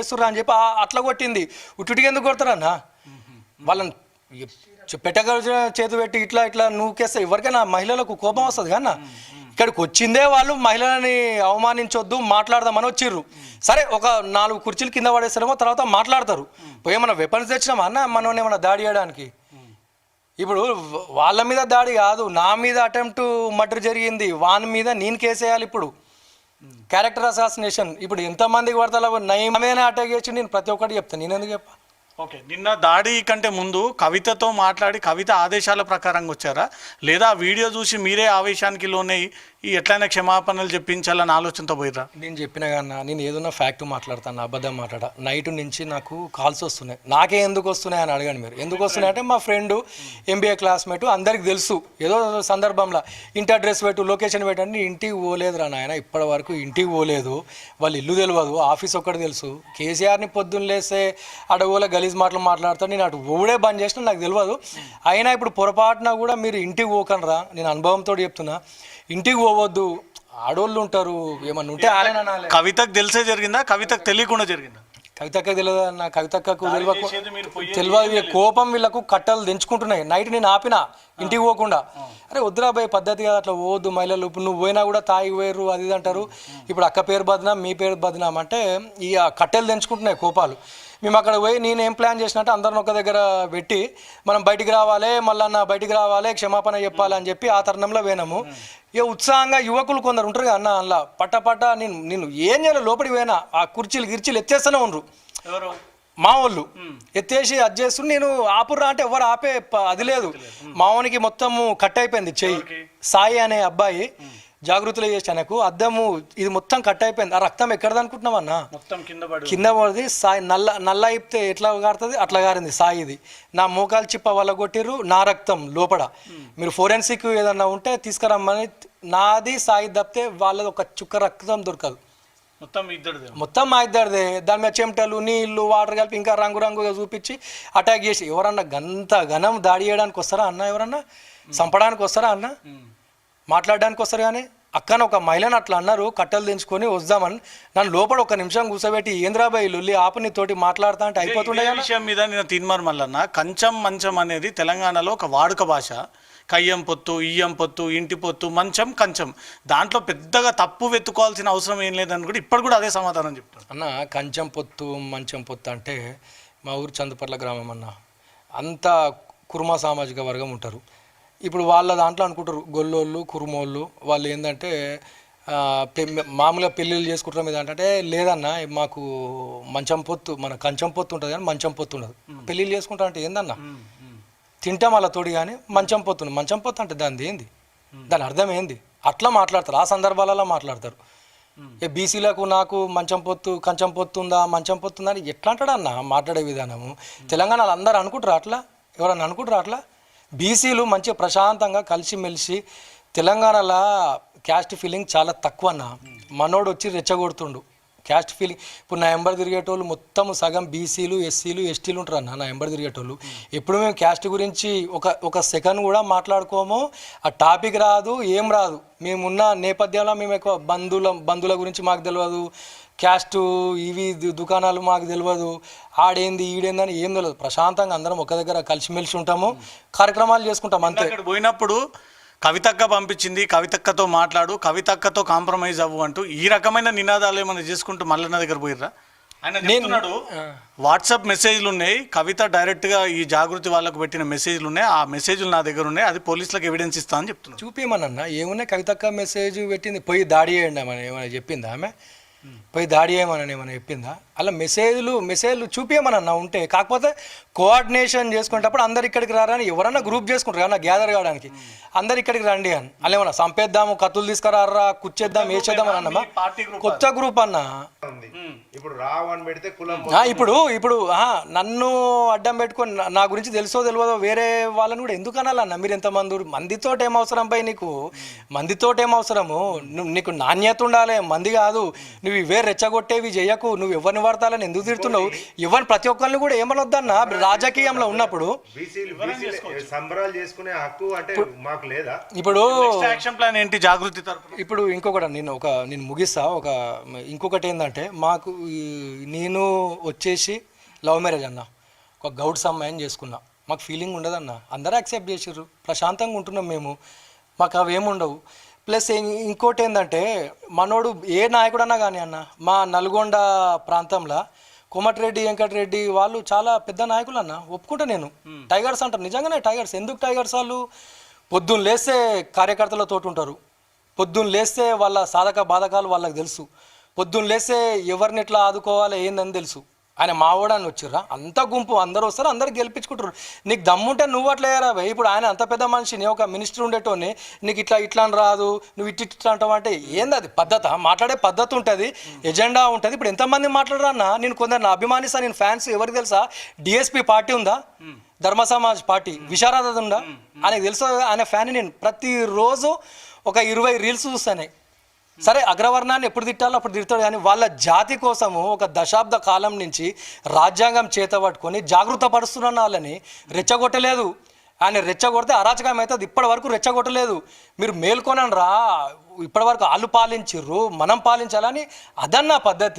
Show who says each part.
Speaker 1: చేస్తుర్రా అని చెప్పి అట్లా కొట్టింది. ఉట్టుటికి ఎందుకు కొడతారన్నా? వాళ్ళని పెట్టగల చేతి పెట్టి ఇట్లా ఇట్లా నూకేస్తే ఎవరికైనా మహిళలకు కోపం వస్తుంది కన్నా. ఇక్కడికి వచ్చిందే వాళ్ళు మహిళలని అవమానించొద్దు మాట్లాడదామని వచ్చిర్రు. సరే ఒక 4 కుర్చీలు కింద పడేస్తారేమో, తర్వాత మాట్లాడతారు. పోయి ఏమన్నా వెపన్స్ తెచ్చినామా అన్న మనం ఏమన్నా దాడి చేయడానికి? ఇప్పుడు వాళ్ళ మీద దాడి కాదు, నా మీద అటెంప్ట్ మర్డర్ జరిగింది, వాని మీద నేను కేసేయాలి. ఇప్పుడు క్యారెక్టర్ అసాసినేషన్. ఇప్పుడు ఎంతమందికి పడతా నయమేనే అటాక్ చేసి నేను ప్రతి ఒక్కటి చెప్తాను. నేను ఎందుకు చెప్పా?
Speaker 2: ఓకే, నిన్న దాడి కంటే ముందు కవితతో మాట్లాడి కవిత ఆదేశాల ప్రకారంగా వచ్చారా, లేదా వీడియో చూసి మీరే ఆవేశానికి లోనే ఈ ఎట్లయినా క్షమాపణలు చెప్పించాలని ఆలోచనతో పోయిరా?
Speaker 1: నేను చెప్పిన కన్నా, నేను ఏదన్నా ఫ్యాక్ట్ మాట్లాడతాను, అబద్ధం మాట్లాడా. నైట్ నుంచి నాకు కాల్స్ వస్తున్నాయి. నాకే ఎందుకు వస్తున్నాయి అని అడగండి మీరు. ఎందుకు వస్తున్నాయి అంటే మా ఫ్రెండ్ MBA క్లాస్మేట్, అందరికి తెలుసు. ఏదో సందర్భంలో ఇంటి అడ్రస్ పెట్టు, లొకేషన్ పెట్టండి. ఇంటికి పోలేదురా నాయన, ఇప్పటి వరకు ఇంటికి పోలేదు. వాళ్ళు ఇల్లు తెలియదు, ఆఫీస్ ఒక్కటి తెలుసు. కేసీఆర్ని పొద్దున్న లేస్తే అడవుల గలీజ్ మాటలు మాట్లాడతాను. నేను అటు ఊడే బంద్ చేసిన, నాకు తెలియదు. అయినా ఇప్పుడు పొరపాటున కూడా మీరు ఇంటికి పోకనరా, నేను అనుభవంతో చెప్తున్నా. ఇంటికి పోవద్దు, ఆడోళ్ళు ఉంటారు, ఏమన్నా ఉంటే
Speaker 2: కవితకు తెలిసే జరిగిందా, కవితకు తెలియకుండా జరిగిందా?
Speaker 1: కవితక్క తెలియదు అన్న, కవితక్కకు తెలియదు. కోపం వీళ్ళకు కట్టలు తెంచుకుంటున్నాయి. నైట్ నేను ఆపిన ఇంటికి పోకుండా. అరే వద్దురా భయ్, పద్ధతి కదా, అట్లా పోవద్దు మహిళలు. ఇప్పుడు నువ్వు పోయినా కూడా తాగి పోయారు అది ఇది అంటారు. ఇప్పుడు అక్క పేరు బద్నాం, మీ పేరు బద్నాం అంటే ఈ కట్టెలు తెంచుకుంటున్నాయి కోపాలు. మేము అక్కడ పోయి నేను ఏం ప్లాన్ చేసినట్టు అందరిని ఒక దగ్గర పెట్టి మనం బయటికి రావాలి, మళ్ళీ బయటికి రావాలి, క్షమాపణ చెప్పాలి అని చెప్పి ఆ తరుణంలో పోయినాము. ఇక ఉత్సాహంగా యువకులు కొందరు ఉంటారు కదా అన్న, అలా పట్ట నేను ఏం చేయాలి, లోపలికి పోయినా ఆ కుర్చీలు ఎత్తేస్తూనే ఉండరు మా వాళ్ళు. ఎత్తేసి అది చేస్తూ నేను ఆపుర్రా అంటే ఎవరు ఆపే అది లేదు. మావనికి మొత్తము కట్ అయిపోయింది చెయ్యి. సాయి అనే అబ్బాయి జాగృతిలో చేసి నాకు అద్దము ఇది మొత్తం కట్ అయిపోయింది. ఆ రక్తం ఎక్కడది అనుకుంటున్నావన్నా, కింద పడింది. సాయి నల్ల అయిపోతే ఎట్లా గారుతుంది అట్లా గారింది సాయిది. నా మోకాలు చిప్ప వల్ల కొట్టిర్రు, నా రక్తం లోపల. మీరు ఫోరెన్సిక్ ఏదన్నా ఉంటే తీసుకురమ్మని, నాది సాయి తప్పితే వాళ్ళది ఒక చుక్క రక్తం దొరకదు. మొత్తం మా ఇద్దరిదే. దాని మీద చెమటలు, నీళ్లు, వాటర్ కలిపి ఇంకా రంగురంగుగా చూపించి అటాక్ చేసి ఎవరన్నా ఘనం దాడి చేయడానికి వస్తారా అన్న? ఎవరన్నా చంపడానికి వస్తారా అన్న? మాట్లాడడానికి వస్తారు. కానీ అక్కన ఒక మహిళను అట్లా అన్నారు, కట్టెలు దించుకొని వద్దామని. నన్ను లోపల 1 నిమిషం కూర్చోబెట్టి ఏంద్రాబాయి లొల్లి ఆపు, నీతోటి మాట్లాడతా అంటే అయిపోతుండే.
Speaker 2: విషయం మీద నేను తీన్మార్ మల్లన్న, కంచం మంచం అనేది తెలంగాణలో ఒక వాడుక భాష. కయ్యం పొత్తు, ఇయ్యం పొత్తు, ఇంటి పొత్తు, మంచం కంచం, దాంట్లో పెద్దగా తప్పు వెతుకోవాల్సిన అవసరం ఏం లేదని కూడా ఇప్పుడు కూడా అదే సమాధానం చెప్తాను
Speaker 1: అన్న. కంచం పొత్తు మంచం పొత్తు అంటే మా ఊరు చందుపర్ల గ్రామం అన్న, అంతా కుర్మా సామాజిక వర్గం ఉంటారు. ఇప్పుడు వాళ్ళ దాంట్లో అనుకుంటారు గొల్లోళ్ళు కుర్మోళ్ళు. వాళ్ళు ఏంటంటే మామూలుగా పెళ్ళిళ్ళు చేసుకుంటారు మీద అంటే లేదన్న మాకు మంచం పొత్తు, మన కంచం పొత్తు ఉంటుంది కానీ మంచం పొత్తు ఉండదు. పెళ్ళిళ్ళు చేసుకుంటారు అంటే ఏందన్న, తింటాం అలా తోడి కానీ మంచం పొత్తు. మంచం పొత్తు అంటే దాని ఏంది, దాని అర్థం ఏంది? అట్లా మాట్లాడతారు, ఆ సందర్భాలలో మాట్లాడతారు. బీసీలకు నాకు మంచం పొత్తు కంచం పొత్తు ఉందా, మంచం పొత్తు ఉందా అని ఎట్లా అంటాడు అన్న మాట్లాడే విధానము. తెలంగాణలో అందరూ అనుకుంటారు అట్లా, ఎవరన్నా అనుకుంటారు అట్లా? బీసీలు మంచిగా ప్రశాంతంగా కలిసిమెలిసి, తెలంగాణలో క్యాస్ట్ ఫీలింగ్ చాలా తక్కువ అన్న. మనోడు వచ్చి రెచ్చగొడుతుండు క్యాస్ట్ ఫీలింగ్. ఇప్పుడు నా ఎంబర్ తిరిగేటోళ్ళు మొత్తం సగం బీసీలు, ఎస్సీలు, ఎస్టీలు ఉంటారు అన్న నా ఎంబర్ తిరిగేటోళ్ళు. ఎప్పుడు మేము క్యాస్ట్ గురించి ఒక సెకండ్ కూడా మాట్లాడుకోము, ఆ టాపిక్ రాదు, ఏం రాదు. మేమున్న నేపథ్యంలో మేము ఎక్కువ బంధువుల గురించి మాకు తెలియదు, క్యాస్ట్ ఇవి దుకాణాలు మాకు తెలియదు, ఆడేంది ఈడేంది అని ఏం తెలియదు. ప్రశాంతంగా అందరం ఒక దగ్గర కలిసిమెలిసి ఉంటాము, కార్యక్రమాలు చేసుకుంటాం అంతే.
Speaker 2: అక్కడ పోయినప్పుడు కవితక్క పంపించింది, కవితక్కతో మాట్లాడు, కవితక్కతో కాంప్రమైజ్ అవ్వు అంటూ ఈ రకమైన నినాదాలు ఏమైనా చేసుకుంటూ మల్లన్న దగ్గర పోయిర్రా? ఆయన చెప్తున్నాడు వాట్సాప్ మెసేజ్లు ఉన్నాయి, కవిత డైరెక్ట్గా ఈ జాగృతి వాళ్ళకు పెట్టిన మెసేజ్లు ఉన్నాయి, ఆ మెసేజ్లు నా దగ్గర ఉన్నాయి, అది పోలీసులకు ఎవిడెన్స్ ఇస్తా అని చెప్తున్నాడు.
Speaker 1: చూపించమన్నా ఏమున్నాయి? కవితక్క మెసేజ్ పెట్టింది, పోయి దాడి చేయండి అని ఏమైనా చెప్పిందా? ఆమె పోయి దాడి చేయమని ఏమైనా చెప్పిందా? అలా మెసేజ్లు చూపించమనన్నా ఉంటే. కాకపోతే కోఆర్డినేషన్ చేసుకునేటప్పుడు అందరు ఇక్కడికి రారని ఎవరన్నా గ్రూప్ చేసుకుంటారు కదా గ్యాదర్ కావడానికి, అందరు ఇక్కడికి రండి అని. అలా ఏమన్నా చంపేద్దాము, కత్తులు తీసుకురారా, కూర్చేద్దాం, వేసేద్దాం అని అన్నమా? కొత్త గ్రూప్ అన్న. ఇప్పుడు నన్ను అడ్డం పెట్టుకొని నా గురించి తెలుసో తెలియదో వేరే వాళ్ళని కూడా ఎందుకు అనాలన్న? మీరు ఎంతమంది మందితోటి ఏం అవసరం పై నీకు? మందితోటి ఏం అవసరము? నీకు నాణ్యత ఉండాలి, మంది కాదు. నువ్వు ఇవే రెచ్చగొట్టేవి చేయకు, నువ్వు ఎవరిని వాడతాలని ఎందుకు తిడుతున్నావు, ఎవరిని ప్రతి ఒక్కరిని కూడా ఏమనొద్దన్న రాజకీయంలో ఉన్నప్పుడు.
Speaker 3: సంబరాలు చేసుకునే హక్కు అంటే మాకు లేదా?
Speaker 1: ఇప్పుడు
Speaker 2: యాక్షన్ ప్లాన్ ఏంటి జాగృతి తరపున?
Speaker 1: ఇప్పుడు ఇంకొకటి నేను ముగిస్తా. ఇంకొకటి ఏంటంటే మాకు నేను వచ్చేసి లవ్ మ్యారేజ్ అన్న, ఒక గౌడ్స్ అమ్మాయిని చేసుకున్నా. మాకు ఫీలింగ్ ఉండదన్న, అందరూ యాక్సెప్ట్ చేసారు, ప్రశాంతంగా ఉంటున్నాం మేము, మాకు అవి ఏముండవు. ప్లస్ ఇంకోటి ఏంటంటే మనోడు ఏ నాయకుడన్నా కానీ అన్న, మా నల్గొండ ప్రాంతంలో కోమటిరెడ్డి వెంకటరెడ్డి వాళ్ళు చాలా పెద్ద నాయకులు అన్న, ఒప్పుకుంటా నేను. టైగర్స్ అంటారు, నిజంగానే టైగర్స్. ఎందుకు టైగర్స్? వాళ్ళు పొద్దున్న లేస్తే కార్యకర్తలతో ఉంటారు, పొద్దున్న లేస్తే వాళ్ళ సాధక బాధకాలు వాళ్ళకి తెలుసు, పొద్దున్న లేస్తే ఎవరిని ఎట్లా ఆదుకోవాలి ఏందని తెలుసు. ఆయన మావోడాన్ని వచ్చిర్రా, అంత గుంపు అందరూ వస్తారు, అందరు గెలిపించుకుంటారు. నీకు దమ్ముంటే నువ్వు అట్లా అయ్యారా భయ్? ఇప్పుడు ఆయన అంత పెద్ద మనిషిని, ఒక మినిస్టర్ ఉండేటోని నీకు ఇట్లా అని రాదు, నువ్వు ఇట్లా అంటావు అంటే ఏంది అది పద్ధత? మాట్లాడే పద్ధతి ఉంటుంది, ఎజెండా ఉంటుంది. ఇప్పుడు ఎంతమంది మాట్లాడరా అన్న? నేను కొందరు నా అభిమానిస్తా, నేను ఫ్యాన్స్ ఎవరికి తెలుసా? డిఎస్పీ పార్టీ ఉందా, ధర్మ సమాజ్ పార్టీ, విశారద ఉందా, ఆయనకు తెలుసు. ఆయన ఫ్యాన్ నేను ప్రతిరోజు ఒక 20 రీల్స్ చూస్తానే. సరే అగ్రవర్ణాన్ని ఎప్పుడు తిట్టాలో అప్పుడు తిడతాడు, కానీ వాళ్ళ జాతి కోసము ఒక దశాబ్ద కాలం నుంచి రాజ్యాంగం చేత పట్టుకొని జాగృత పరుస్తున్న వాళ్ళని రెచ్చగొట్టలేదు. ఆయన రెచ్చగొడితే అరాచకం అవుతుంది. ఇప్పటి వరకు రెచ్చగొట్టలేదు. మీరు మేల్కొనండి రా, ఇప్పటి వరకు వాళ్ళు పాలించిర్రు, మనం పాలించాలని, అదన్న పద్ధతి.